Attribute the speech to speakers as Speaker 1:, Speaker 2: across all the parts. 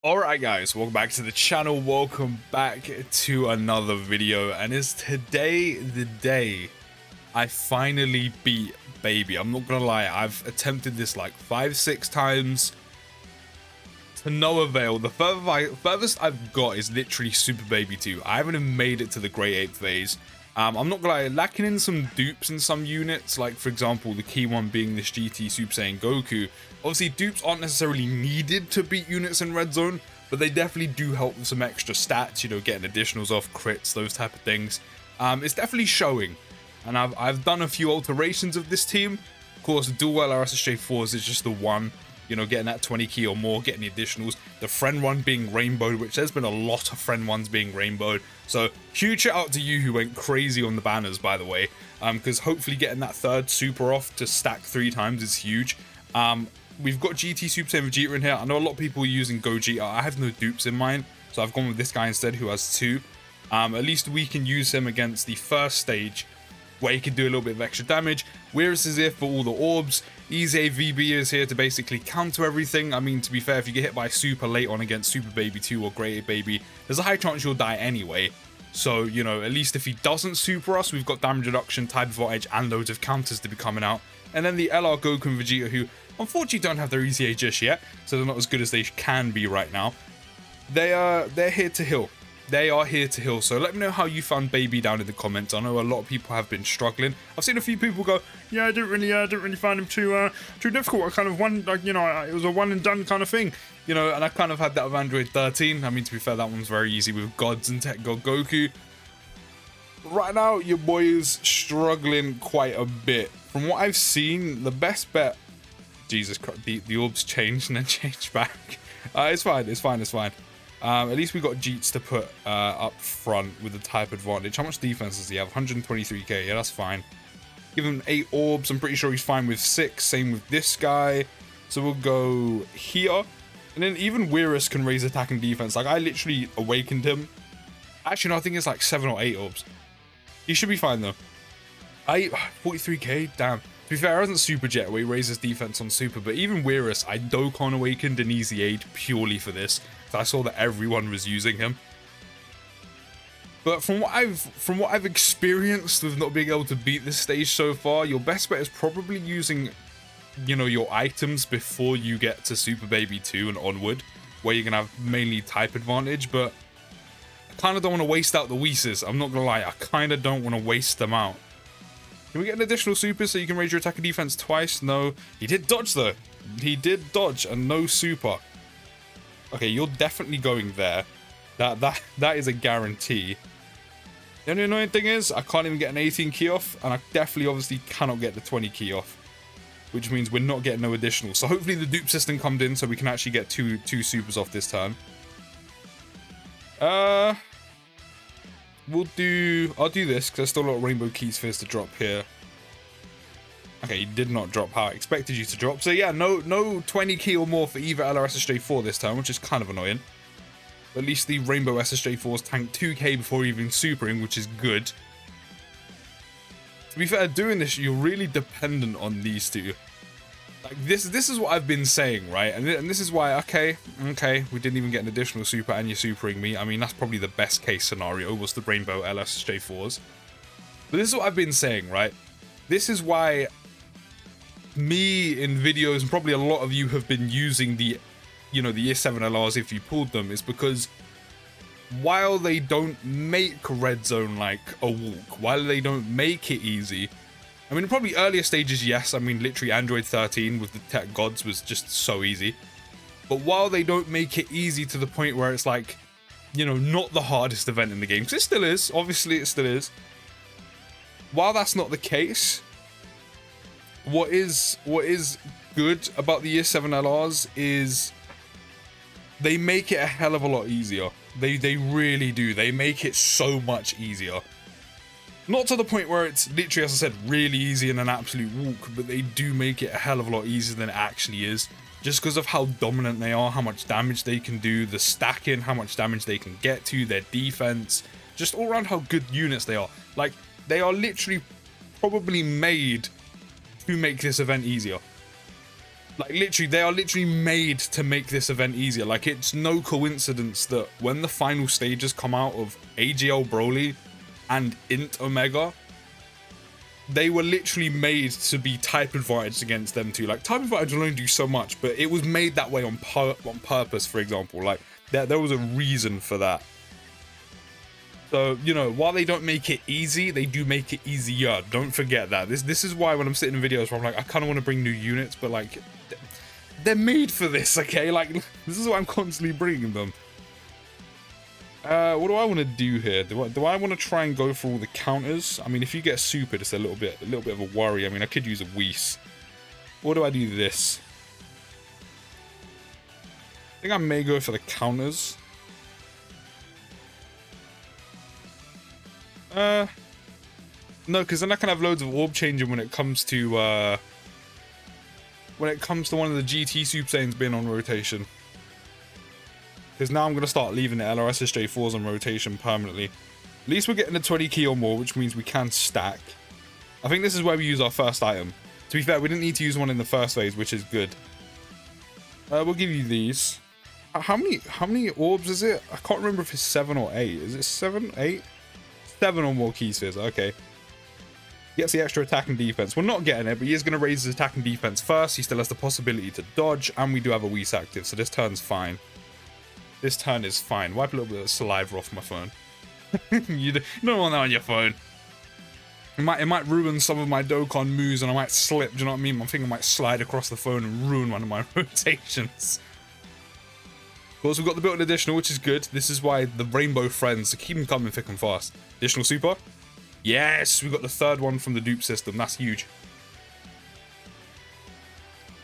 Speaker 1: Alright guys, welcome back to the channel, welcome back to another video, and is today the day I finally beat Baby. I'm not gonna lie, I've attempted this like 5-6 times to no avail. The furthest I've got is literally Super Baby 2. I haven't even made it to the Great Ape phase. I'm not gonna lie, lacking in some dupes in some units, like for example the key one being this GT Super Saiyan Goku. Obviously dupes aren't necessarily needed to beat units in Red Zone, but they definitely do help with some extra stats, you know, getting additionals off, crits, those type of things. It's definitely showing, and I've done a few alterations of this team. Of course, dual LRSSJ4s is just the one, you know, getting that 20 key or more, getting the additionals. The friend one being rainbowed, which there's been a lot of friend ones being rainbowed. So huge shout out to you who went crazy on the banners, by the way, because hopefully getting that third super off to stack 3 times is huge. We've got GT Super Saiyan Vegeta in here. I know a lot of people are using Gogeta. I have no dupes in mind, so I've gone with this guy instead, who has 2. At least we can use him against the first stage, where he can do a little bit of extra damage. Weirus is here for all the orbs. Easy VB is here to basically counter everything. I mean, to be fair, if you get hit by Super late on against Super Baby 2 or Great Ape Baby, there's a high chance you'll die anyway. So, you know, at least if he doesn't super us, we've got damage reduction, type advantage, and loads of counters to be coming out. And then the LR Goku and Vegeta, who unfortunately don't have their EZA just yet, so they're not as good as they can be right now. They're here to heal. They are here to heal. So let me know how you found Baby down in the comments. I know a lot of people have been struggling. I've seen a few people go, yeah, I didn't really find him too difficult. I kind of it was a one and done kind of thing, you know. And I kind of had that with Android 13. I mean, to be fair, that one's very easy with Gods and Tech God Goku. Right now, your boy is struggling quite a bit. From what I've seen, the best bet. Jesus Christ, the orbs changed and then changed back. It's fine. At least we got Jeets to put up front with the type advantage. How much defense does he have? 123k. Yeah, that's fine. Give him 8 orbs. I'm pretty sure he's fine with 6. Same with this guy. So we'll go here. And then even Weirus can raise attack and defense. Like, I literally awakened him. Actually, no, I think it's like 7 or 8 orbs. He should be fine, though. 43k? Damn. To be fair, I wasn't Super Jet where he raises defense on Super, but even Weirus, I Dokkan awakened an Easy Aid purely for this. I saw that everyone was using him. But from what I've experienced with not being able to beat this stage so far, your best bet is probably using, you know, your items before you get to Super Baby 2 and onward, where you're gonna have mainly type advantage. But I kind of don't want to waste out the Weeses. I'm not gonna lie, I kind of don't want to waste them out. Can we get an additional super so you can raise your attack and defense twice? No. He did dodge though. He did dodge and no super. Okay, you're definitely going there. That is a guarantee. The only annoying thing is I can't even get an 18 key off, and I definitely obviously cannot get the 20 key off, which means we're not getting no additional. So hopefully the dupe system comes in so we can actually get two supers off this turn. I'll do this because there's still a lot of rainbow keys for us to drop here. Okay, you did not drop how I expected you to drop. So yeah, no 20 key or more for either LRSSJ4 this time, which is kind of annoying. But at least the rainbow SSJ4s tank 2k before even supering, which is good. To be fair, doing this, you're really dependent on these two. Like this is what I've been saying, right? And this is why, okay, we didn't even get an additional super and you're supering me. I mean, that's probably the best case scenario, was the rainbow LSJ4s. But this is what I've been saying, right? This is why me in videos, and probably a lot of you have been using the, you know, the Year 7 LRs if you pulled them, is because while they don't make Red Zone like a walk, while they don't make it easy, I mean, probably earlier stages, yes. I mean, literally Android 13 with the Tech Gods was just so easy. But while they don't make it easy to the point where it's like, you know, not the hardest event in the game, because it still is, obviously it still is. While that's not the case, what is good about the Year 7 LRs is they make it a hell of a lot easier. They really do. They make it so much easier. Not to the point where it's literally, as I said, really easy and an absolute walk, but they do make it a hell of a lot easier than it actually is. Just because of how dominant they are, how much damage they can do, the stacking, how much damage they can get to, their defense, just all around how good units they are. Like, they are literally probably made to make this event easier. Like, literally, they are literally made to make this event easier. Like, it's no coincidence that when the final stages come out of AGL Broly and Int Omega, they were literally made to be type advantage against them too. Like, type advantage will only do so much, but it was made that way on purpose, for example. Like, there was a reason for that. So, you know, while they don't make it easy, they do make it easier. Don't forget that. This is why when I'm sitting in videos where I'm like, I kind of want to bring new units, but like, they're made for this, okay? Like, this is why I'm constantly bringing them. What do I want to do here? Do I want to try and go for all the counters? I mean, if you get super, it's a little bit of a worry. I mean, I could use a Whis. Or do I do this? I think I may go for the counters. No, because then I can have loads of orb changing when it comes to one of the GT Super Saiyans being on rotation. Because now I'm going to start leaving the LRSSJ4s on rotation permanently. At least we're getting a 20 key or more, which means we can stack. I think this is where we use our first item. To be fair, we didn't need to use one in the first phase, which is good. We'll give you these. How many orbs is it? I can't remember if it's 7 or 8. Is it 7, 8? 7 or more key spheres. Okay. Gets the extra attack and defense. We're not getting it, but he is going to raise his attack and defense first. He still has the possibility to dodge, and we do have a Whis active, so this turn's fine. This turn is fine. Wipe a little bit of saliva off my phone. You don't want that on your phone. It might ruin some of my Dokkan moves, and I might slip. Do you know what I mean? I think I might slide across the phone and ruin one of my rotations. Of course, we've got the built-in additional, which is good. This is why the Rainbow Friends, so keep them coming thick and fast. Additional super. Yes, we got the third one from the dupe system. That's huge.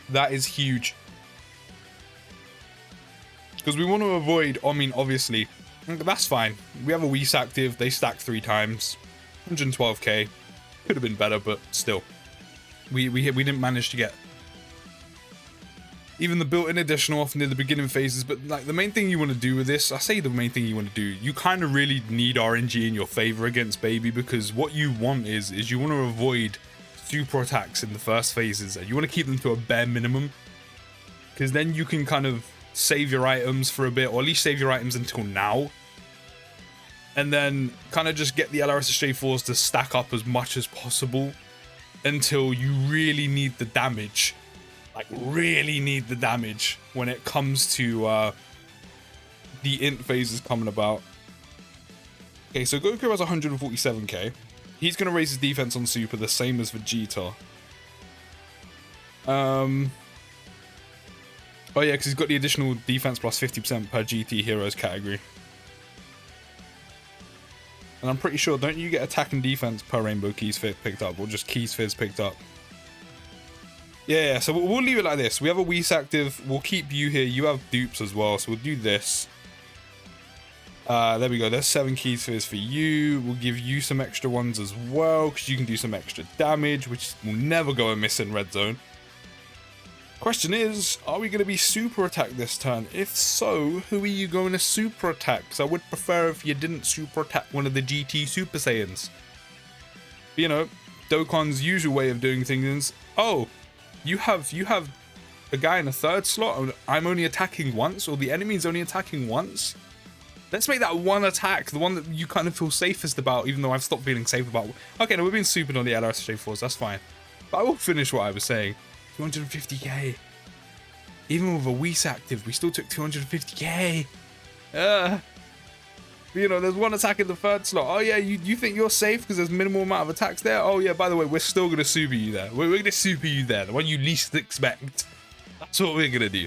Speaker 1: That is huge. Because we want to avoid, I mean, obviously, that's fine. We have a Whis active. They stack 3 times. 112k. Could have been better, but still. We didn't manage to get even the built-in additional off near the beginning phases, but like the main thing you want to do with this, I say the main thing you want to do, you kind of really need RNG in your favor against Baby, because what you want is you want to avoid super attacks in the first phases, and you want to keep them to a bare minimum, because then you can kind of save your items for a bit, or at least save your items until now, and then kind of just get the LRSSJ4s to stack up as much as possible until you really need the damage. Like, really need the damage when it comes to the int phases coming about. Okay, so Goku has 147k. He's going to raise his defense on super the same as Vegeta. Oh yeah, because he's got the additional defense plus 50% per GT Heroes category. And I'm pretty sure, don't you get attack and defense per Rainbow Key Sphere picked up, or just Key Spheres picked up? Yeah, so we'll leave it like this. We have a Whis active. We'll keep you here. You have dupes as well, so we'll do this. There we go. There's 7 key spheres for you. We'll give you some extra ones as well, because you can do some extra damage, which will never go amiss in Red Zone. Question is, are we going to be super attack this turn? If so, who are you going to super attack? Because I would prefer if you didn't super attack one of the GT Super Saiyans. But, you know, Dokkan's usual way of doing things is, oh, you have a guy in a 3rd slot and I'm only attacking once, or the enemy's only attacking once. Let's make that one attack the one that you kind of feel safest about, even though I've stopped feeling safe about. Okay, no, we're being stupid on the LRSJ4s, that's fine. But I will finish what I was saying. 250k. Even with a Whis active, we still took 250k. You know, there's one attack in the 3rd slot. Oh yeah, you think you're safe because there's minimal amount of attacks there? Oh yeah, by the way, we're still going to super you there. We're going to super you there, the one you least expect. That's what we're going to do.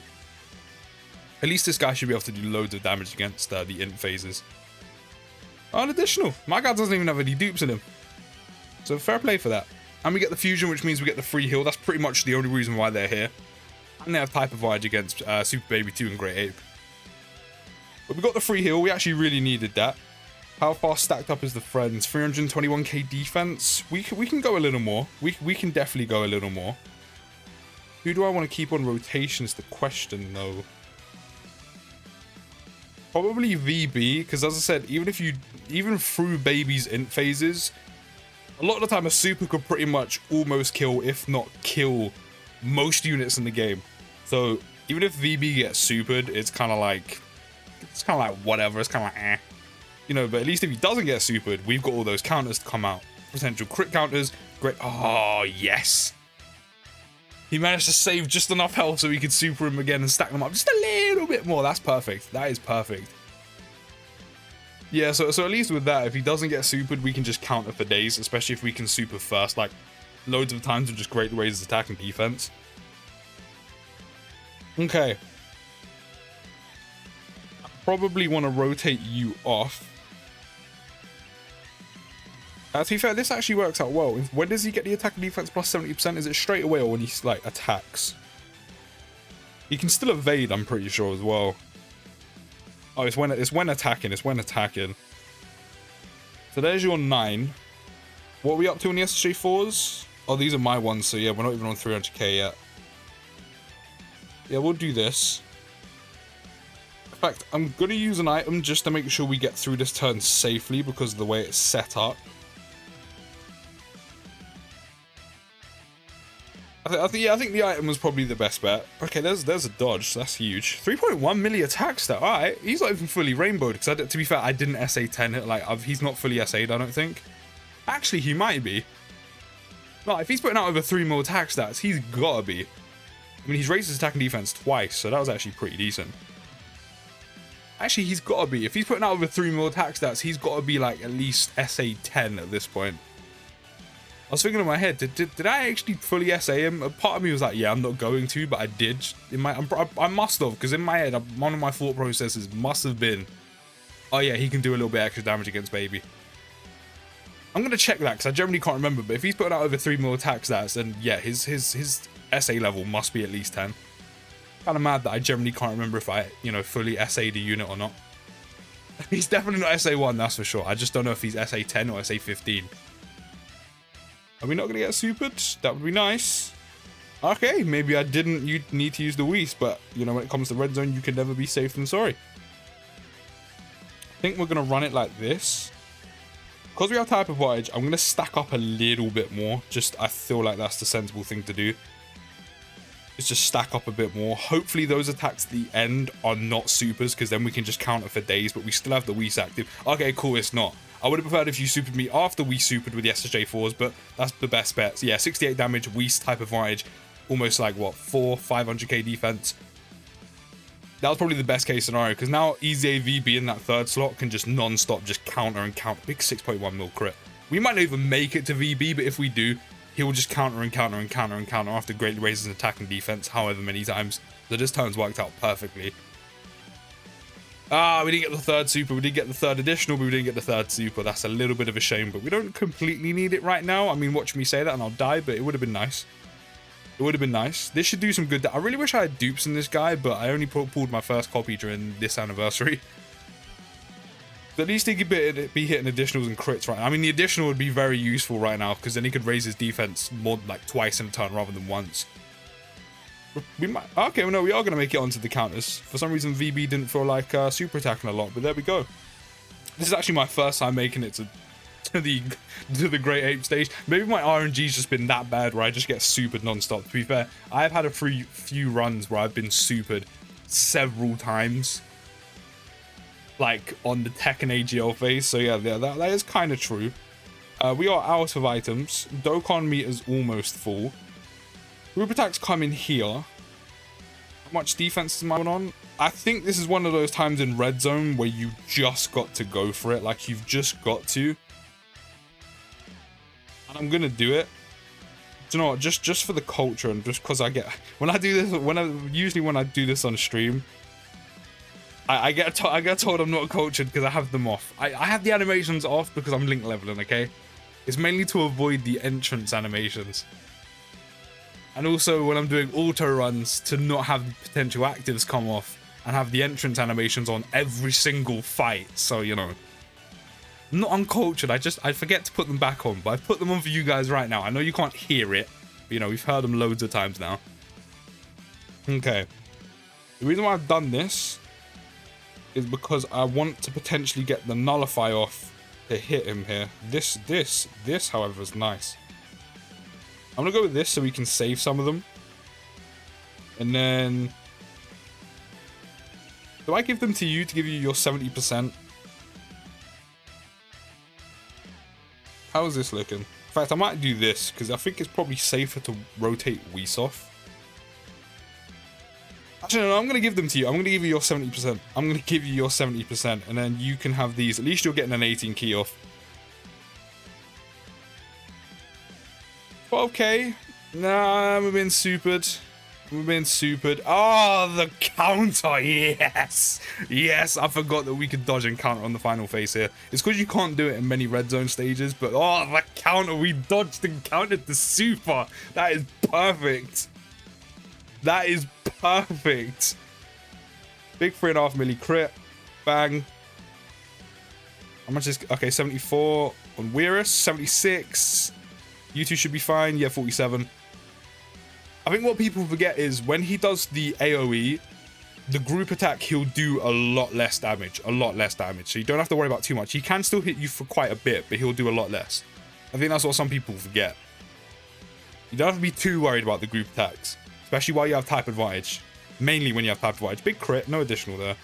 Speaker 1: At least this guy should be able to do loads of damage against the int phases. Oh, an additional. My guy doesn't even have any dupes in him. So fair play for that. And we get the fusion, which means we get the free heal. That's pretty much the only reason why they're here. And they have type advantage against Super Baby 2 and Great Ape. But we got the free heal. We actually really needed that. How far stacked up is the friends? 321k defense. We can go a little more. We can definitely go a little more. Who do I want to keep on rotation is the question, though. Probably VB, because as I said, even through Baby's int phases, a lot of the time a super could pretty much almost kill, if not kill, most units in the game. So even if VB gets supered, it's kind of like whatever. It's kind of like eh. You know, but at least if he doesn't get supered, we've got all those counters to come out. Potential crit counters. Great. Oh, yes. He managed to save just enough health so we could super him again and stack them up just a little bit more. That's perfect. That is perfect. Yeah, so at least with that, if he doesn't get supered, we can just counter for days, especially if we can super first. Like, loads of times with just great raises attack and defense. Okay. I probably want to rotate you off. To be fair, this actually works out well. When does he get the attack and defense plus 70%? Is it straight away or when he like attacks? He can still evade, I'm pretty sure as well. Oh, it's when attacking. It's when attacking. So there's your 9. What are we up to on the SJ4s? Oh, these are my ones. So yeah, we're not even on 300k yet. Yeah, we'll do this. In fact, I'm gonna use an item just to make sure we get through this turn safely because of the way it's set up. I think the item was probably the best bet. Okay, there's a dodge. That's huge. 3.1 milli attack stat. All right, he's not even fully rainbowed. Because to be fair, I didn't SA 10 it. Like he's not fully SA'd. I don't think. Actually, he might be. No, if he's putting out over 3 more attack stats, he's gotta be. I mean, he's raised his attack and defense twice, so that was actually pretty decent. Actually, he's gotta be. If he's putting out over 3 more attack stats, he's gotta be like at least SA 10 at this point. I was thinking in my head, did I actually fully SA him? A part of me was like, yeah, I'm not going to, but I did. I must have, because in my head, one of my thought processes must have been, oh yeah, he can do a little bit extra damage against Baby. I'm going to check that, because I generally can't remember, but if he's putting out over 3 more attack stats, then yeah, his SA level must be at least 10. Kind of mad that I generally can't remember if I, you know, fully SA'd a unit or not. He's definitely not SA 1, that's for sure. I just don't know if he's SA 10 or SA 15. Are we not going to get supered? That would be nice. Okay, maybe I didn't need to use the Whis, but, you know, when it comes to red zone, you can never be safe than sorry. I think we're going to run it like this. Because we have type advantage, I'm going to stack up a little bit more. I feel like that's the sensible thing to do. Is just stack up a bit more. Hopefully those attacks at the end are not supers, because then we can just counter for days, but we still have the Whis active. Okay, cool, it's not. I would have preferred if you supered me after we supered with the SJ4s, but that's the best bet. So yeah, 68 damage, Whis type advantage, almost like what, 500k defense. That was probably the best case scenario, because now Easy VB in that third slot can just non-stop just counter and counter. Big 6.1 mil crit. We might not even make it to VB, but if we do, he will just counter and counter and counter and counter after greatly raises his attack and defense however many times. So this turn's worked out perfectly. Ah, we didn't get the third super. We did get the third additional, but we didn't get the third super. That's a little bit of a shame, but we don't completely need it right now. I mean, watch me say that and I'll die, but it would have been nice. It would have been nice. This should do some good. I really wish I had dupes in this guy, but I only pulled my first copy during this anniversary. But at least he could be hitting additionals and crits right now. I mean, the additional would be very useful right now, because then he could raise his defense more like twice in a turn rather than once. We might. Okay, well, no, we are going to make it onto the counters. For some reason, VB didn't feel like super attacking a lot, but there we go. This is actually my first time making it to the Great Ape stage. Maybe my RNG's just been that bad where I just get supered non-stop. To be fair, I've had a few runs where I've been supered several times, like on the Tech and AGL phase. So yeah, that is kind of true. We are out of items. Dokkan meter's almost full. Group attacks come in here. How much defense is mine on? I think this is one of those times in red zone where you just got to go for it. Like, you've just got to. And I'm going to do it. Do you know what? Just for the culture and just because I get... When I do this, usually when I do this on stream, I get told I'm not cultured because I have them off. I have the animations off because I'm link leveling, okay? It's mainly to avoid the entrance animations. And also when I'm doing auto runs to not have potential actives come off and have the entrance animations on every single fight. So, you know, I'm not uncultured. I forget to put them back on, but I've put them on for you guys right now. I know you can't hear it, but, you know, we've heard them loads of times now. Okay. The reason why I've done this is because I want to potentially get the nullify off to hit him here. This, however, is nice. I'm gonna go with this so we can save some of them. And then... do I give them to you to give you your 70%? How is this looking? In fact, I might do this, because I think it's probably safer to rotate Whis off. Actually, no, I'm going to give them to you. I'm going to give you your 70%. I'm going to give you your 70%, and then you can have these. At least you're getting an 18 key off. 12k? Nah, we're being supered. We're being supered. Oh, the counter. Yes. Yes, I forgot that we could dodge and counter on the final phase here. It's because you can't do it in many red zone stages, but oh, the counter. We dodged and countered the super. That is perfect. That is perfect. Big 3.5 milli crit. Bang. How much is... okay, 74 on Weirus. 76. You two should be fine. Yeah, 47. I think what people forget is when he does the AoE, the group attack, he'll do a lot less damage. A lot less damage. So you don't have to worry about too much. He can still hit you for quite a bit, but he'll do a lot less. I think that's what some people forget. You don't have to be too worried about the group attacks. Especially while you have type advantage. Mainly when you have type advantage. Big crit, no additional there.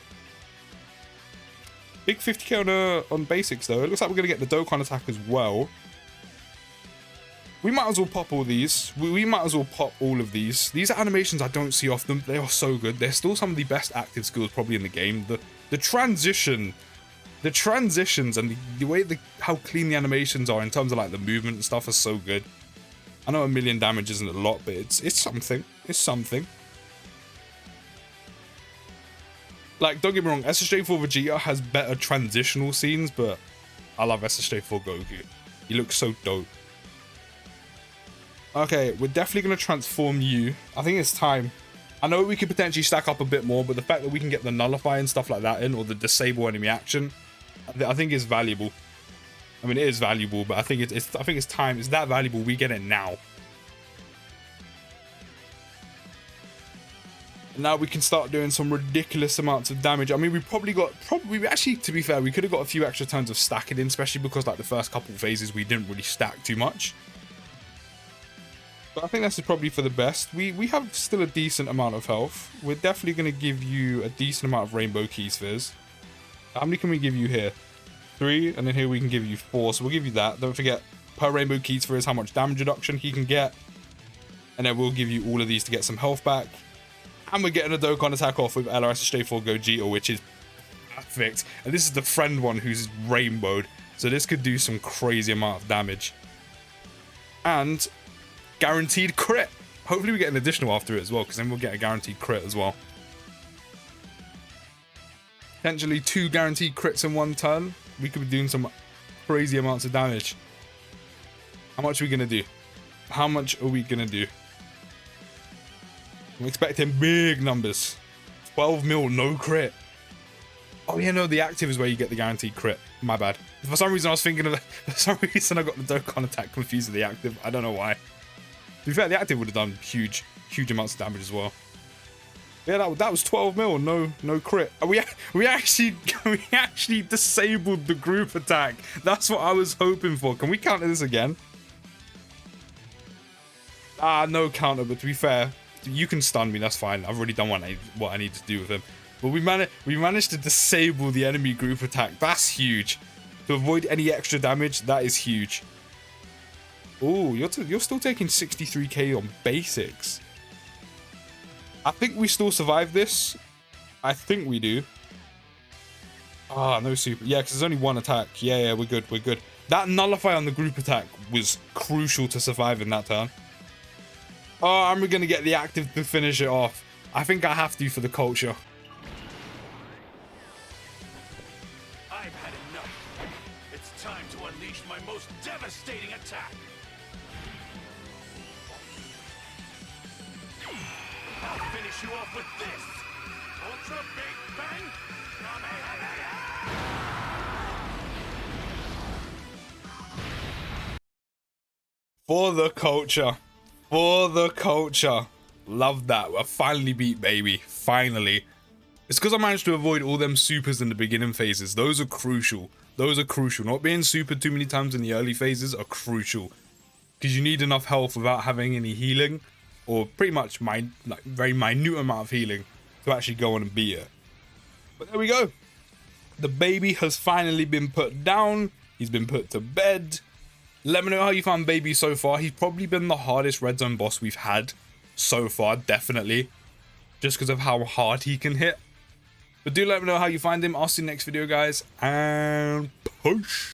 Speaker 1: Big 50k on basics though. It looks like we're going to get the Dokkan attack as well. We might as well pop all these. We might as well pop all of these. These are animations I don't see often. They are so good. They're still some of the best active skills probably in the game. The transitions and the way how clean the animations are in terms of like the movement and stuff are so good. I know 1 million damage isn't a lot, but it's something. It's something. Like, don't get me wrong, SSJ4 Vegeta has better transitional scenes, but I love SSJ4 Goku. He looks so dope. Okay, we're definitely going to transform you. I think it's time. I know we could potentially stack up a bit more, but the fact that we can get the nullify and stuff like that in, or the disable enemy action, I think is valuable. I mean, it is valuable, but I think it's time. It's that valuable. We get it now. Now we can start doing some ridiculous amounts of damage. I mean, we actually, to be fair, we could have got a few extra turns of stacking in, especially because like the first couple of phases we didn't really stack too much. But I think that's probably for the best. We have still a decent amount of health. We're definitely going to give you a decent amount of rainbow key spheres. How many can we give you here? 3, and then here we can give you 4. So we'll give you that. Don't forget, per rainbow key sphere is how much damage reduction he can get. And then we'll give you all of these to get some health back. And we're getting a Dokkan attack off with LRSJ4 Gogeta, which is perfect. And this is the friend one who's rainbowed. So this could do some crazy amount of damage. And guaranteed crit. Hopefully we get an additional after it as well, because then we'll get a guaranteed crit as well. Potentially 2 guaranteed crits in 1 turn. We could be doing some crazy amounts of damage. How much are we going to do? How much are we going to do? I'm expecting big numbers. 12 mil, no crit. Oh yeah, no, the active is where you get the guaranteed crit. My bad. For some reason I was thinking of the... For some reason I got the Dokkan attack confused with the active. I don't know why. To be fair, the active would have done huge amounts of damage as well. Yeah, that was 12 mil, no crit. We actually disabled the group attack. That's what I was hoping for. Can we counter this again? Ah, no counter, but to be fair, you can stun me, that's fine. I've already done what I need to do with him. But we managed to disable the enemy group attack. That's huge. To avoid any extra damage, that is huge. Oh, you're still taking 63k on basics. I think we still survive this. I think we do. Ah, no super. Yeah, because there's only 1 attack. Yeah, we're good. We're good. That nullify on the group attack was crucial to surviving that turn. Oh, and we're going to get the active to finish it off. I think I have to for the culture.
Speaker 2: I've had enough. It's time to unleash my most devastating attack. I'll finish you off with this. Ultra Big Bang.
Speaker 1: For the culture. For the culture. Love that. I finally beat baby. Finally. It's because I managed to avoid all them supers in the beginning phases. Those are crucial. Those are crucial. Not being supered too many times in the early phases are crucial. Because you need enough health without having any healing. or pretty much very minute amount of healing to actually go on and beat it. But there we go. The baby has finally been put down. He's been put to bed. Let me know how you found baby so far. He's probably been the hardest red zone boss we've had so far, definitely, just because of how hard he can hit. But do let me know how you find him. I'll see you next video, guys, and push.